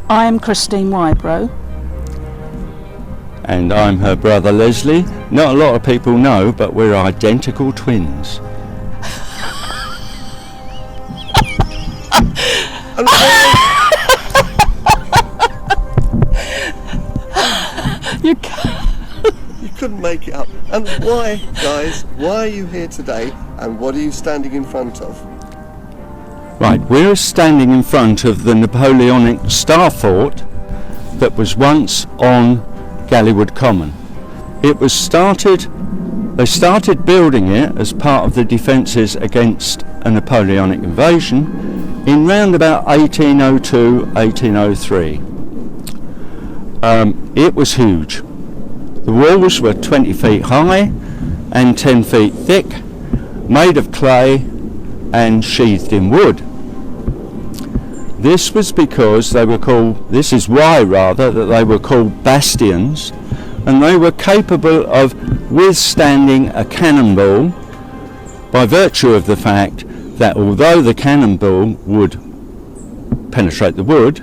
I'm Christine Wybrow. And I'm her brother Leslie. Not a lot of people know, but we're identical twins. You can't. You couldn't make it up. And why, guys, why are you here today, and what are you standing in front of? Right, we're standing in front of the Napoleonic star fort that was once on Galleywood Common. They started building it as part of the defences against a Napoleonic invasion in round about 1802, 1803. It was huge. The walls were 20 feet high and 10 feet thick, made of clay and sheathed in wood. This is why that they were called bastions, and they were capable of withstanding a cannonball by virtue of the fact that although the cannonball would penetrate the wood,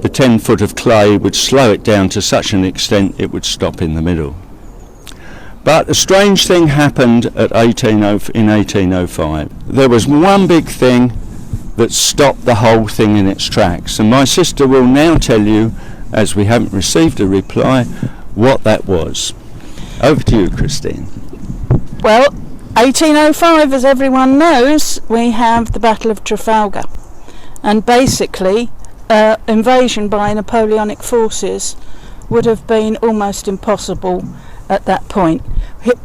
the 10 foot of clay would slow it down to such an extent it would stop in the middle. But a strange thing happened in 1805. There was one big thing that stopped the whole thing in its tracks, and my sister will now tell you, as we haven't received a reply, what that was. Over to you, Christine. Well, 1805, as everyone knows, we have the Battle of Trafalgar, and basically invasion by Napoleonic forces would have been almost impossible at that point.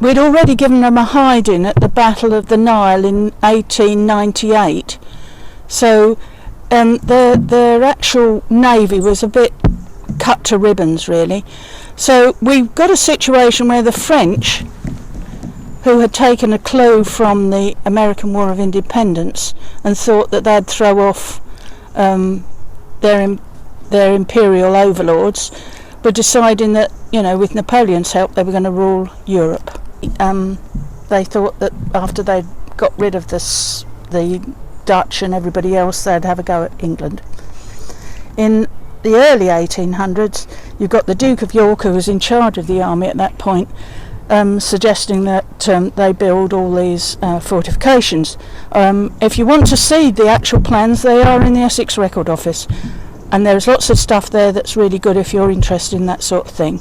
We'd already given them a hiding at the Battle of the Nile in 1898, so their actual navy was a bit cut to ribbons, really. So we've got a situation where the French, who had taken a clue from the American War of Independence and thought that they'd throw off their imperial overlords, were deciding that, with Napoleon's help, they were going to rule Europe. They thought that after they'd got rid of the Dutch and everybody else, they'd have a go at England. In the early 1800s, you've got the Duke of York, who was in charge of the army at that point, suggesting that they build all these fortifications. If you want to see the actual plans, they are in the Essex Record Office, and there's lots of stuff there that's really good if you're interested in that sort of thing.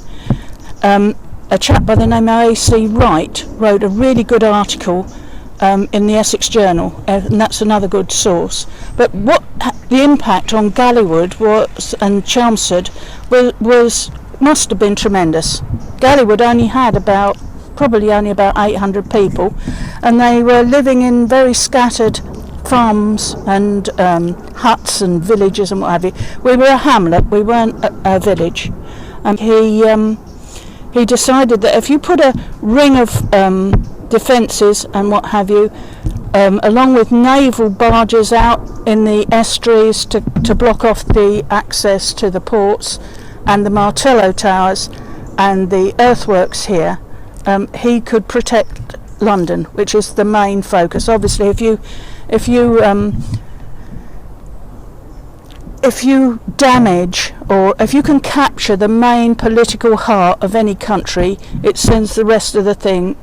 A chap by the name of A.C. Wright wrote a really good article in the Essex Journal, and that's another good source. But what the impact on Galleywood and Chelmsford must have been tremendous. Galleywood only had probably only about 800 people, and they were living in very scattered farms and huts and villages and what have you. We were a hamlet, we weren't a village. And he decided that if you put a ring of defences and what have you, along with naval barges out in the estuaries to block off the access to the ports, and the Martello Towers and the earthworks here, he could protect London, which is the main focus. Obviously, if you damage, or if you can capture the main political heart of any country, it sends the rest of the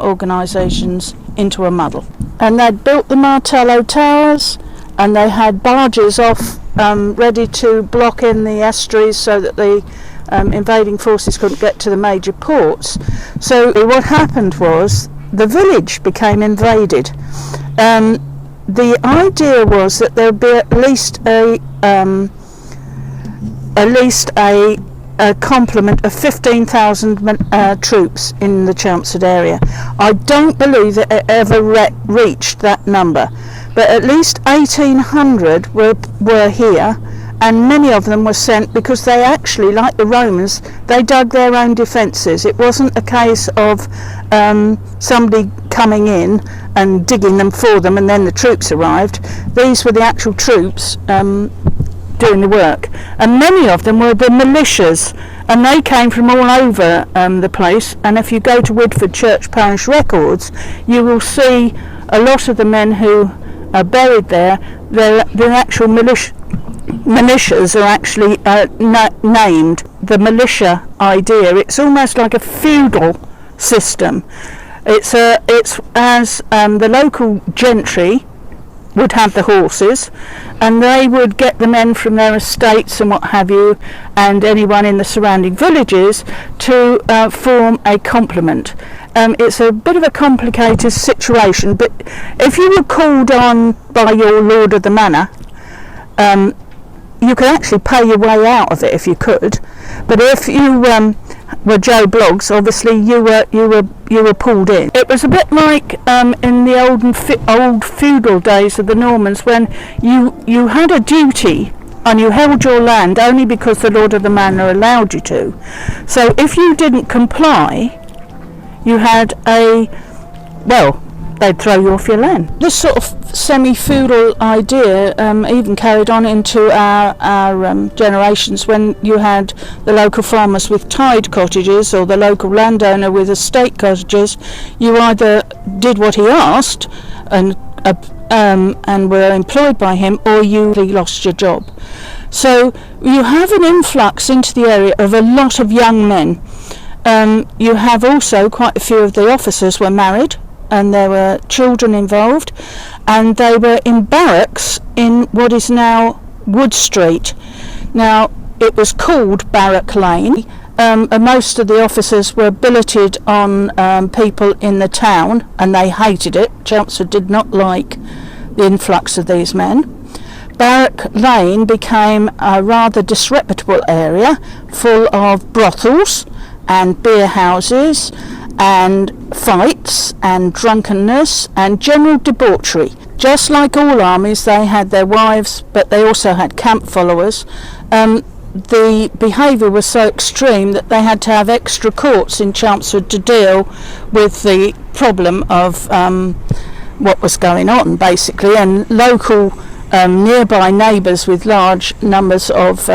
organisations into a muddle. And they'd built the Martello Towers, and they had barges off ready to block in the estuaries so that the invading forces couldn't get to the major ports. So what happened was the village became invaded. The idea was that there would be at least a complement of 15,000 troops in the Chelmsford area. I don't believe that it ever reached that number, but at least 1,800 were here, and many of them were sent because they actually, like the Romans, they dug their own defences. It wasn't a case of somebody coming in and digging them for them and then the troops arrived. These were the actual troops doing the work, and many of them were the militias, and they came from all over the place. And if you go to Woodford Church Parish Records, you will see a lot of the men who are buried there. They're actual militias are actually named. The militia idea, it's almost like a feudal system. It's as the local gentry would have the horses, and they would get the men from their estates and what have you, and anyone in the surrounding villages to form a complement. It's a bit of a complicated situation, but if you were called on by your lord of the manor, you could actually pay your way out of it if you could. But if you were Joe Bloggs, obviously you were pulled in. It was a bit like in the old feudal days of the Normans, when you had a duty and you held your land only because the lord of the manor allowed you to. So if you didn't comply, you had they'd throw you off your land. This sort of semi-feudal idea even carried on into our generations, when you had the local farmers with tied cottages or the local landowner with estate cottages. You either did what he asked and were employed by him, or you lost your job. So you have an influx into the area of a lot of young men. You have also quite a few of the officers were married, and there were children involved, and they were in barracks in what is now Wood Street. Now, it was called Barrack Lane. Most of the officers were billeted on people in the town, and they hated it. Chelmsford did not like the influx of these men. Barrack Lane became a rather disreputable area, full of brothels and beer houses and fights and drunkenness and general debauchery. Just like all armies, they had their wives, but they also had camp followers. The behaviour was so extreme that they had to have extra courts in Chelmsford to deal with the problem of what was going on, basically, and local nearby neighbours with large numbers of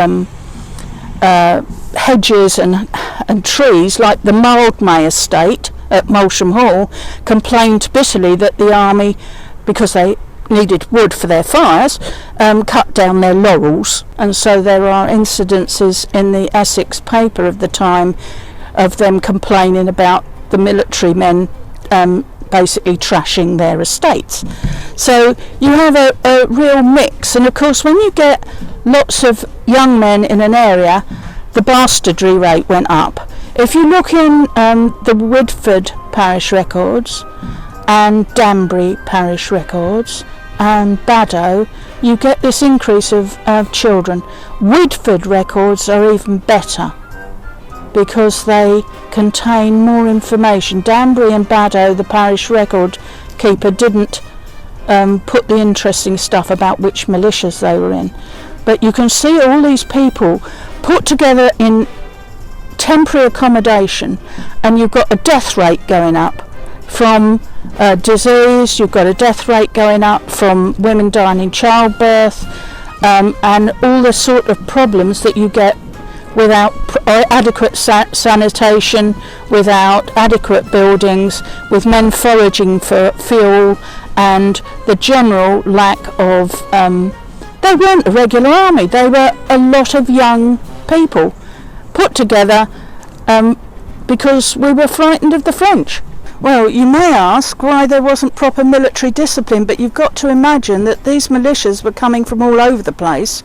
hedges and trees, like the Mildmay estate at Molsham Hall, complained bitterly that the army, because they needed wood for their fires, cut down their laurels. And so there are incidences in the Essex paper of the time of them complaining about the military men basically trashing their estates. So you have a real mix, and of course when you get lots of young men in an area, the bastardry rate went up. If you look in the Woodford parish records and Danbury parish records and Baddow, you get this increase of children. Woodford records are even better because they contain more information. Danbury and Baddow, the parish record keeper, didn't put the interesting stuff about which militias they were in. But you can see all these people put together in temporary accommodation, and you've got a death rate going up from disease, you've got a death rate going up from women dying in childbirth, and all the sort of problems that you get without adequate sanitation, without adequate buildings, with men foraging for fuel, and the general lack of they weren't a regular army, they were a lot of young people put together because we were frightened of the French. Well, you may ask why there wasn't proper military discipline, but you've got to imagine that these militias were coming from all over the place,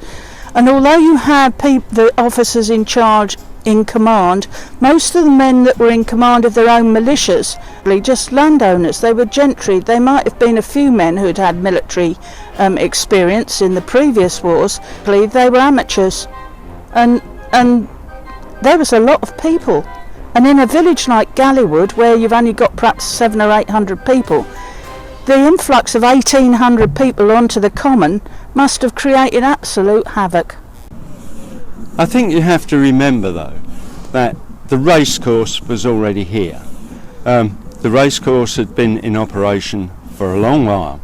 and although you had the officers in charge in command, most of the men that were in command of their own militias were just landowners. They were gentry. There might have been a few men who'd had military experience in the previous wars. They were amateurs, and there was a lot of people. And in a village like Galleywood, where you've only got perhaps 700 or 800 people, the influx of 1,800 people onto the common must have created absolute havoc. I think you have to remember, though, that the racecourse was already here. The racecourse had been in operation for a long while.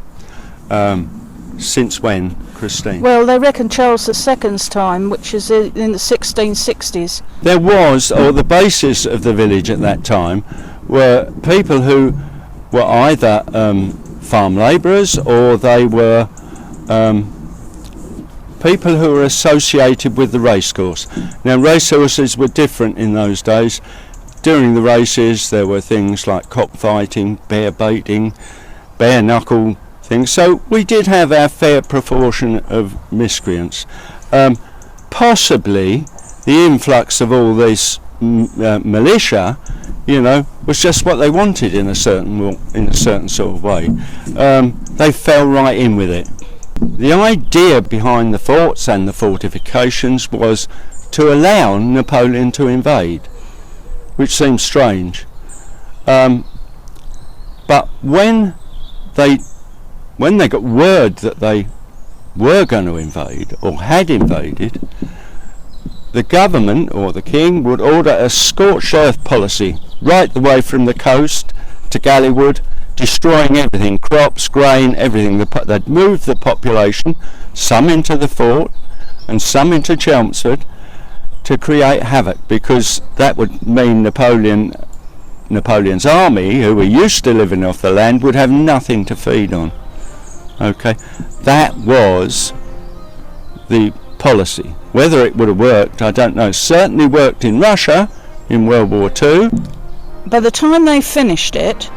Since when, Christine? Well, they reckon Charles II's time, which is in the 1660s. There was, or the basis of the village at that time, were people who were either farm labourers, or they were people who were associated with the racecourse. Now, racehorses were different in those days. During the races, there were things like cockfighting, bear baiting, bare knuckle things. So we did have our fair proportion of miscreants. Possibly the influx of all this militia, was just what they wanted in a certain sort of way. They fell right in with it. The idea behind the forts and the fortifications was to allow Napoleon to invade, which seems strange. But when they got word that they were going to invade or had invaded, the government or the king would order a scorched earth policy right the way from the coast to Galleywood, destroying everything, crops, grain, everything. They'd move the population, some into the fort and some into Chelmsford, to create havoc, because that would mean Napoleon's army, who were used to living off the land, would have nothing to feed on. Okay, that was the policy. Whether it would have worked, I don't know. Certainly worked in Russia in World War II. By the time they finished it,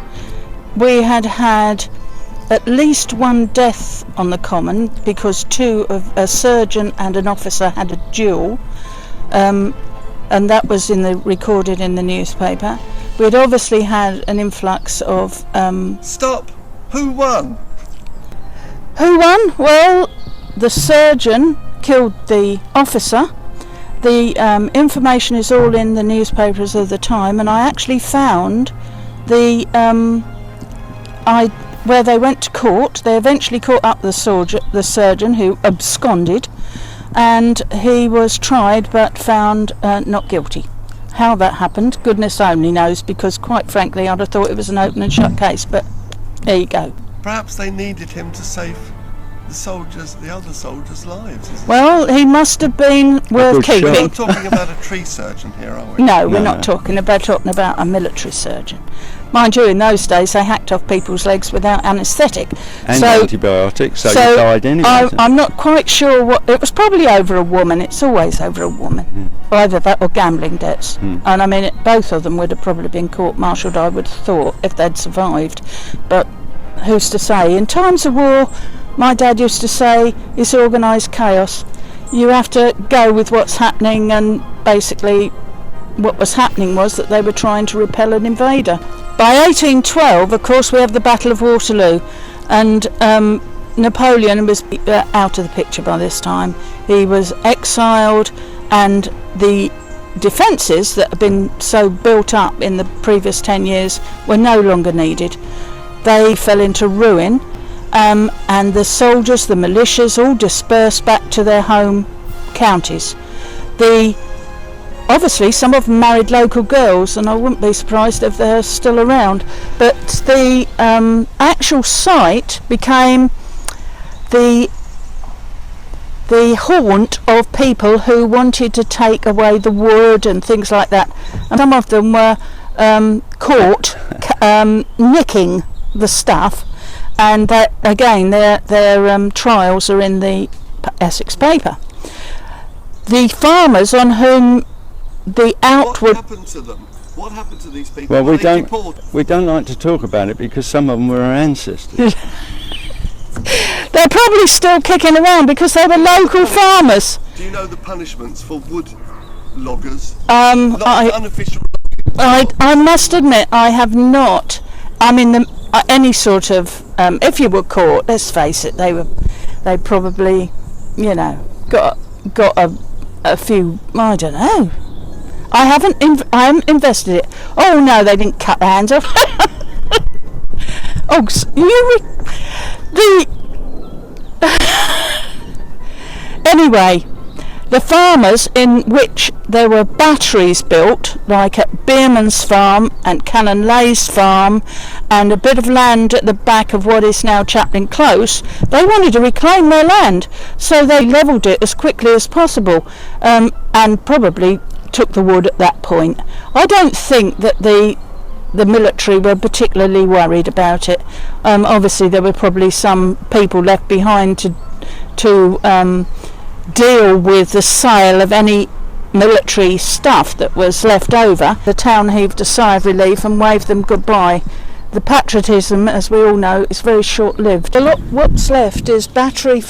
we had at least one death on the common, because a surgeon and an officer had a duel, and that was recorded in the newspaper. We had obviously had an influx of... Stop! Who won? Who won? Well, the surgeon killed the officer. The information is all in the newspapers of the time, and I actually found where they went to court. They eventually caught up the surgeon, who absconded, and he was tried but found not guilty. How that happened, goodness only knows, because quite frankly I'd have thought it was an open and shut case, but there you go. Perhaps they needed him to save the other soldiers' lives. Well, he must have been worth keeping. We're not talking about a tree surgeon here, are we? No, we're not talking about a military surgeon. Mind you, in those days they hacked off people's legs without anaesthetic. And antibiotics, so you died anyway. I'm not quite sure what... It was probably over a woman. It's always over a woman. Either that or gambling debts. And I mean, both of them would have probably been court-martialed, I would have thought, if they'd survived. But who's to say? In times of war, my dad used to say, it's organised chaos. You have to go with what's happening, and basically what was happening was that they were trying to repel an invader. By 1812, of course, we have the Battle of Waterloo, and Napoleon was out of the picture by this time. He was exiled, and the defences that had been so built up in the previous 10 years were no longer needed. They fell into ruin, and the soldiers, the militias, all dispersed back to their home counties. Obviously some of them married local girls, and I wouldn't be surprised if they're still around, but the actual site became the haunt of people who wanted to take away the wood and things like that, and some of them were caught nicking the stuff, and that again their trials are in the Essex paper. The farmers on whom the outward... What happened to them? What happened to these people? Well, we don't like to talk about it, because some of them were our ancestors. They're probably still kicking around because they were local farmers. Do you know the punishments for wood loggers? Unofficial. I must admit, I have not. I mean, any sort of... if you were caught, let's face it, they probably, got a few. I don't know. I haven't invested it. Oh no, they didn't cut their hands off. Anyway, the farmers, in which there were batteries built, like at Beerman's farm and Canon Lay's farm, and a bit of land at the back of what is now Chaplin Close, they wanted to reclaim their land, so they levelled it as quickly as possible, and probably took the wood at that point. I don't think that the military were particularly worried about it. Obviously there were probably some people left behind to deal with the sale of any military stuff that was left over. The town heaved a sigh of relief and waved them goodbye. The patriotism, as we all know, is very short-lived. What's left is battery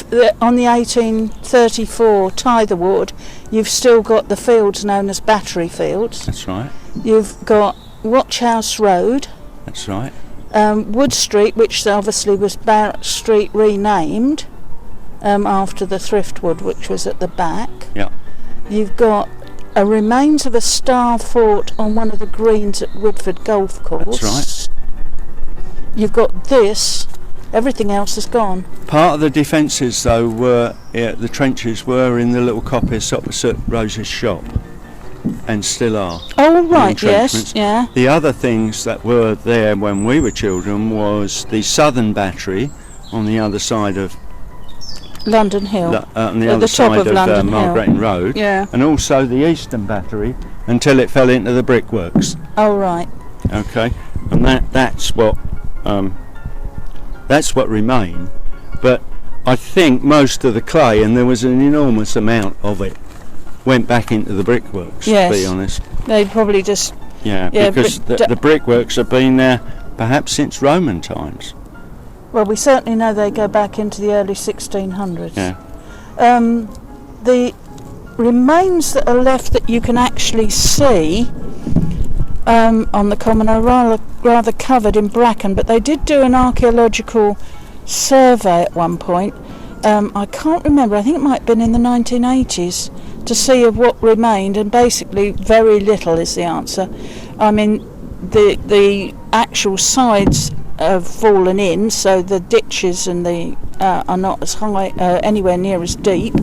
on the 1834 Titherward. You've still got the fields known as Battery Fields. That's right. You've got Watchhouse Road. That's right. Wood Street, which obviously was Barrett Street renamed after the Thriftwood, which was at the back. Yeah. You've got a remains of a star fort on one of the greens at Woodford Golf Course. That's right. You've got this. Everything else is gone. Part of the defences, though, were the trenches were in the little coppice opposite Rose's shop, and still are. Oh right, yes, yeah. The other things that were there when we were children was the southern battery on the other side of London Hill. On the other side of Margaret Road. Yeah. And also the eastern battery until it fell into the brickworks. Oh right. Okay, and that's what remained. But I think most of the clay, and there was an enormous amount of it, went back into the brickworks. Yes. To be honest. They probably just. Yeah, because the brickworks have been there perhaps since Roman times. Well, we certainly know they go back into the early 1600s. Yeah. The remains that are left that you can actually see on the common are rather covered in bracken, but they did do an archaeological survey at one point. I can't remember, I think it might have been in the 1980s, to see of what remained, and basically very little is the answer. I mean, the actual sides have fallen in, so the ditches and the are not as high, anywhere near as deep.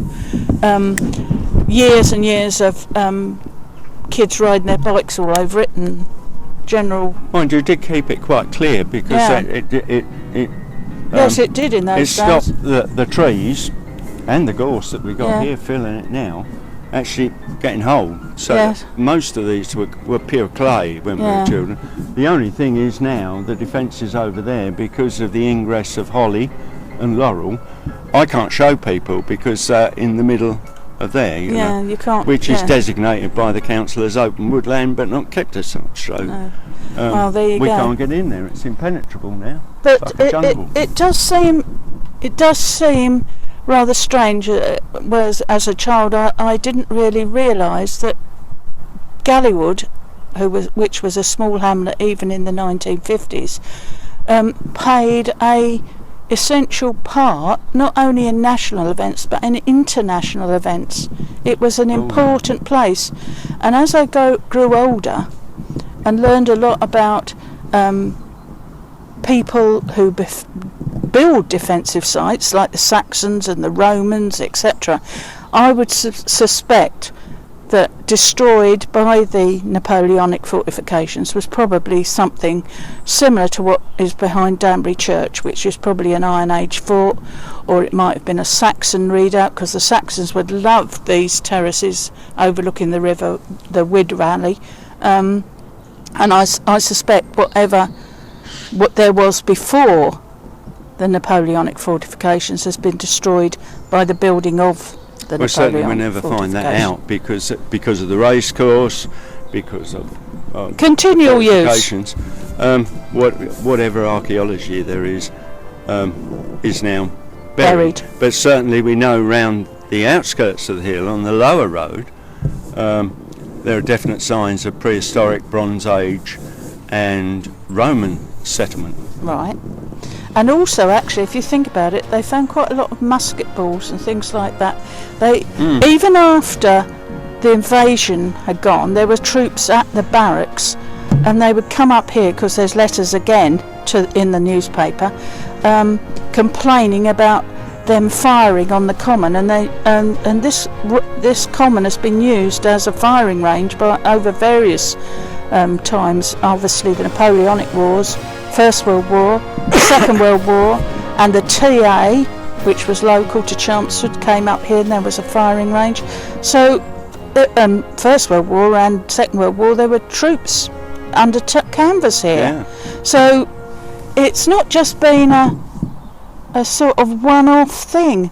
Years and years of kids riding their bikes all over it, and general. Mind you, did keep it quite clear, because yes, it did in those days. It stopped the trees and the gorse that we got here filling it now actually getting whole. So most of these were pure clay when we were children. The only thing is now the defence is over there because of the ingress of holly and laurel. I can't show people because in the middle of there, you know, you can't, which is designated by the council as open woodland but not kept as such. So well, there you we go. can't get in there. It's impenetrable now. But like a jungle. it does seem rather strange. Whereas as a child, I didn't really realise that Galleywood, which was a small hamlet even in the 1950s, played a essential part not only in national events but in international events. It was an important place, and as I grew older and learned a lot about people who build defensive sites like the Saxons and the Romans, etc., I would suspect that destroyed by the Napoleonic fortifications was probably something similar to what is behind Danbury Church, which is probably an Iron Age fort, or it might have been a Saxon redoubt, because the Saxons would love these terraces overlooking the river, the Wid Valley, and I suspect what there was before the Napoleonic fortifications has been destroyed by the building of the Napoleonic certainly we never find that out because of the race course, because of continual use. Whatever archaeology there is now buried. But certainly we know round the outskirts of the hill on the lower road there are definite signs of prehistoric, Bronze Age and Roman settlement. Right. And also, actually, if you think about it, they found quite a lot of musket balls and things like that. Even after the invasion had gone, there were troops at the barracks, and they would come up here, because there's letters again in the newspaper, complaining about them firing on the common, and this common has been used as a firing range over various times. Obviously, the Napoleonic Wars, First World War, the Second World War, and the TA, which was local to Chelmsford, came up here, and there was a firing range. So, First World War and Second World War, there were troops under canvas here. Yeah. So, it's not just been a sort of one-off thing.